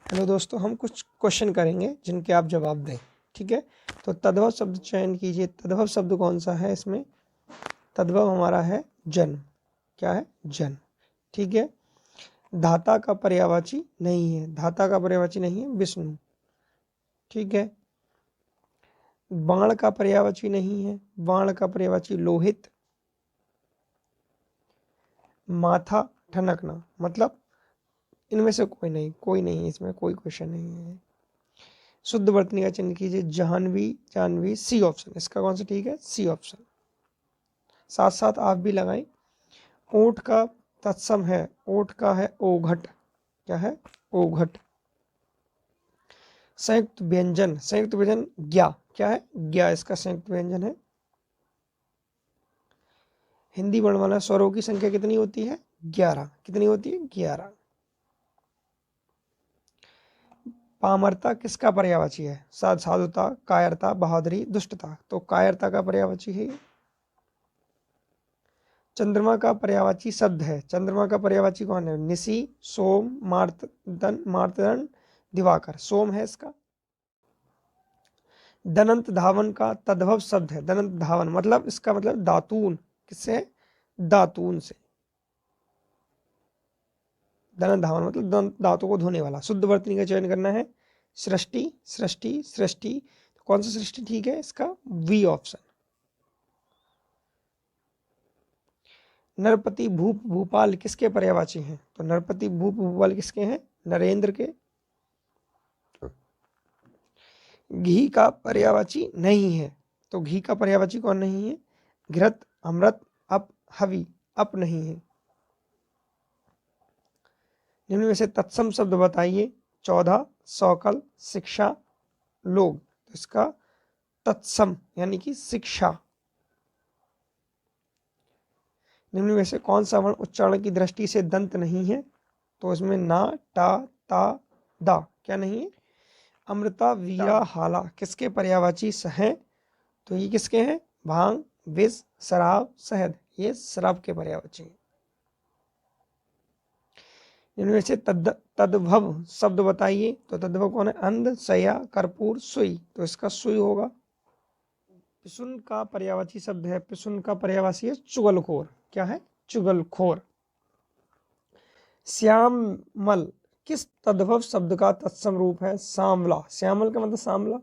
Hello दोस्तों, हम कुछ क्वेश्चन करेंगे जिनके आप जवाब दें। ठीक है, तो तद्भव शब्द चयन कीजिए। तद्भव शब्द कौन सा है इसमें? तद्भव हमारा है जन्म। क्या है? जन्म। ठीक है, धाता का पर्यायवाची नहीं है। धाता का पर्यायवाची नहीं है विष्णु। ठीक है, बाण का पर्यायवाची नहीं है। बाण का पर्यायवाची लोहित। माथा ठनकना, मतलब इनमें से कोई नहीं है, इसमें कोई क्वेश्चन नहीं है। शुद्ध वर्तनी का चिन्ह कीजिए। Jahnavi, Jahnavi, C option. इसका कौन सा ठीक है? C option. साथ साथ आप भी लगाएं। ओठ का तत्सम है। ओठ का है ओघट। क्या है? ओघट। संयुक्त व्यंजन, संयुक्त व्यंजन ज्ञा। क्या है? ज्ञा इसका संयुक्त व्यंजन है। हिंदी वर्णमाला स्वरों की संख्या कितनी होती है? 11। कितनी होती है? 11। पामरता किसका पर्यायवाची है? साधुता, कायरता, बहादुरी, दुष्टता। तो कायरता का पर्यायवाची है। चंद्रमा का पर्यायवाची शब्द है। चंद्रमा का पर्यायवाची कौन है? निशि, सोम, मार्तंड, दिवाकर। सोम है इसका। दनंत धावन का तद्भव शब्द है। दनंत धावन मतलब इसका मतलब दातून। किससे? दातून से। दनंत धावन मतलब दांतों को धोने वाला। शुद्ध वर्तनी का चयन करना है। सृष्टि, सृष्टि, सृष्टि। कौन सा सृष्टि ठीक है इसका? We option. नरपति, भूप, भूपाल किसके पर्यायवाची हैं? तो नरपति, भूप, भूपाल किसके हैं? नरेंद्र के। घी का पर्यायवाची नहीं है। तो घी का पर्यायवाची कौन नहीं है? घृत, अमृत, अप, हवि। अप नहीं है। निम्न में से तत्सम शब्द बताइए। 14, सौकल, शिक्षा, लोग। तो इसका तत्सम यानी कि शिक्षा। निम्न में से कौन सा वर्ण उच्चारण की दृष्टि से दंत नहीं है? तो इसमें ना, टा, ता, दा। क्या नहीं है? अमृता, वीरा, हाला किसके पर्यायवाची हैं? तो ये किसके हैं? भांग, विष, शराब, शहद। ये शराब के पर्यायवाची हैं। इनमें से तद्भव शब्द बताइए। तो तद्भव कौन है? अंध, सया, कर्पूर, सुई। तो इसका सुई होगा। पिसुन का पर्यायवाची शब्द है। पिसुन का पर्यायवाची है चुगलखोर। क्या है? चुगलखोर। श्यामल किस तद्भव शब्द का तत्सम रूप है? सांवला। श्यामल का मतलब सांवला।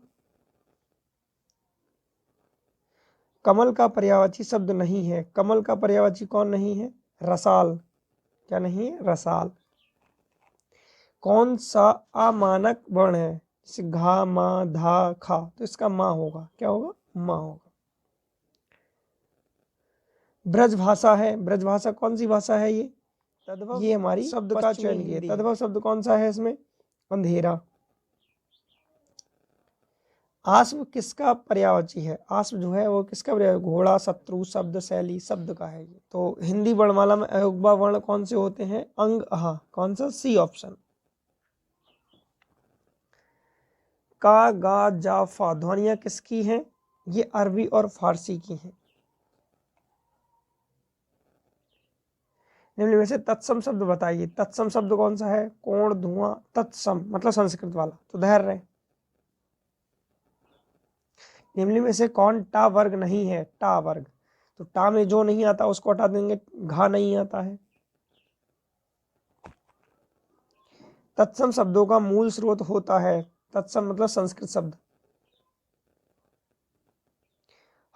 कमल का पर्यायवाची शब्द नहीं है। कमल का पर्यायवाची कौन नहीं है? रसाल। क्या नहीं है? रसाल। कौन सा अमानक वर्ण है? जैसे घा, मा, धा, खा। तो इसका मां होगा। क्या होगा? मां होगा। ब्रज भाषा है। ब्रज भाषा कौन सी भाषा है? ये तद्भव ये हमारी शब्द का चयन किया। तद्भव शब्द कौन सा है इसमें? अंधेरा। आश्व किसका पर्यायवाची है? आश्व जो है वो किसका पर्याय? घोड़ा, शत्रु, शब्द, शैली, शब्द का है ये। तो हिंदी वर्णमाला में अयोग्य वर्ण कौन से होते हैं? अंग, अहा। कौन सा? C option. का, गा, जा, फा ध्वनियां किसकी हैं? ये अरबी और फारसी की हैं। निम्न में से तत्सम शब्द बताइए। तत्सम शब्द कौन सा है? कोण, धुआं, तत्सम मतलब संस्कृत वाला। तो धैर्य। निम्न में से कौन टा वर्ग नहीं है? टा वर्ग। तो टा में जो नहीं आता उसको हटा देंगे। घा नहीं आता है। तत्सम शब्दों का मूल स्रोत होता है। तत्सम मतलब संस्कृत शब्द।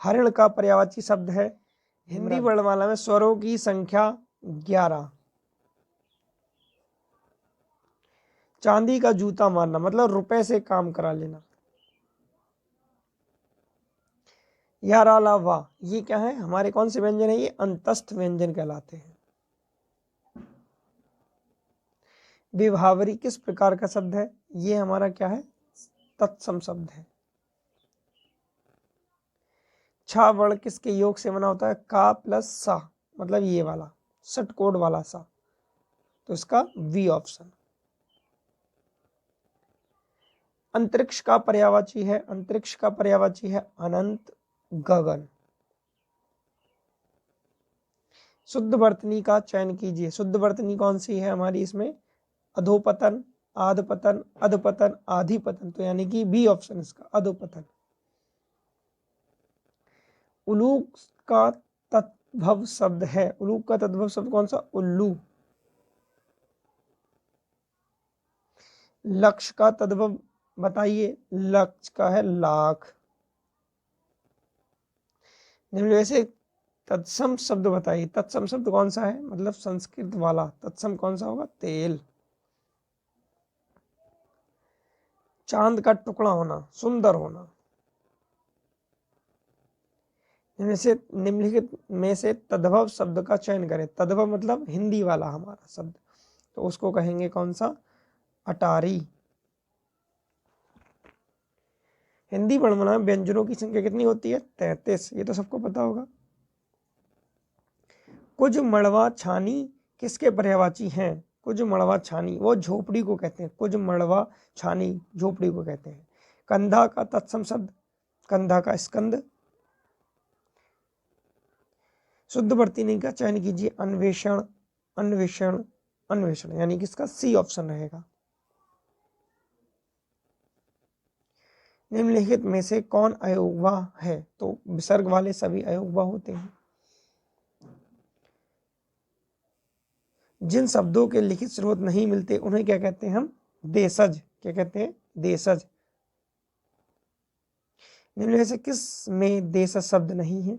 हरिण का पर्यायवाची शब्द है। हिंदी वर्णमाला में स्वरों की संख्या 11। चांदी का जूता मारना मतलब रुपए से काम करा लेना। या, रा, ला, वा ये क्या है? हमारे कौन से व्यंजन है? ये अंतस्थ व्यंजन कहलाते हैं। विभावरी किस प्रकार का शब्द है? ये हमारा क्या है? तत्सम शब्द है। छा वर्ण किसके योग से बना होता है? का प्लस सा मतलब ये वाला षटकोण वाला सा। तो इसका वी ऑप्शन। अंतरिक्ष का पर्यायवाची है। अंतरिक्ष का पर्यायवाची है अनंत, गगन। शुद्ध वर्तनी का चयन कीजिए। शुद्ध वर्तनी कौन सी है हमारी इसमें? अधोपतन, आधपतन, अधपतन, आधिपतन, तो यानी कि बी ऑप्शन इसका, अधोपतन। उलूक का तद्भव शब्द है, उलूक का तद्भव शब्द कौन सा? उल्लू। लक्ष्य का तद्भव बताइए, लक्ष्य का है लाख। वैसे तत्सम शब्द बताइए, तत्सम शब्द कौन सा है? मतलब संस्कृत वाला तत्सम कौन सा होगा? तेल। चांद का टुकड़ा होना, सुंदर होना। इनमें से निम्नलिखित में से तद्भव शब्द का चयन करें। तद्भव मतलब हिंदी वाला हमारा शब्द, तो उसको कहेंगे कौन सा? अटारी। हिंदी वर्णमाला में व्यंजनों की संख्या कितनी होती है? 33। ये तो सबको पता होगा। कुछ मड़वा छानी किसके पर्यायवाची हैं? कुछ मड़वा छानी वो झोपड़ी को कहते हैं, कुछ मड़वा छानी झोपड़ी को कहते हैं। कंधा का तत्सम शब्द, कंधा का स्कंद। शुद्ध वर्तनी का चयन कीजिए, अन्वेषण, अन्वेषण, अन्वेषण, यानी कि इसका सी ऑप्शन रहेगा। निम्नलिखित में से कौन अयोग्य है? तो विसर्ग वाले सभी अयोग्य होते हैं। जिन शब्दों के लिखित स्रोत नहीं मिलते उन्हें क्या कहते हैं हम? देशज। क्या कहते हैं? देशज। निम्नलिखित से किस में देशज शब्द नहीं है?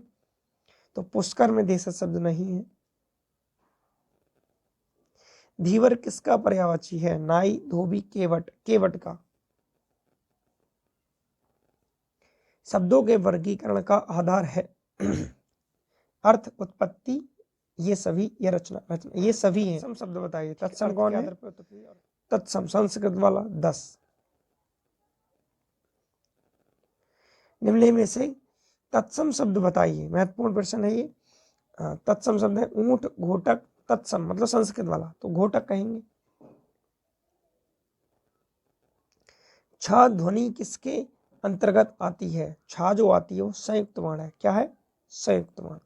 तो पुष्कर में देशज शब्द नहीं है। धीवर किसका पर्यायवाची है? नाई, धोबी, केवट, केवट का। शब्दों के वर्गीकरण का आधार है अर्थ, उत्पत्ति, ये सभी, ये रचना, रचना, ये सभी हैं। तत्सम शब्द बताइए, तत्सम कौन है? तत्सम संस्कृत वाला 10। निम्नलिखित में से तत्सम शब्द बताइए, महत्वपूर्ण प्रश्न है ये। तत्सम शब्द है ऊंट, घोटक, तत्सम मतलब संस्कृत वाला, तो घोटक कहेंगे। छ ध्वनि किसके अंतर्गत आती है? छा जो आती है वो संयुक्त वर्ण है। क्या है? संयुक्त वर्ण।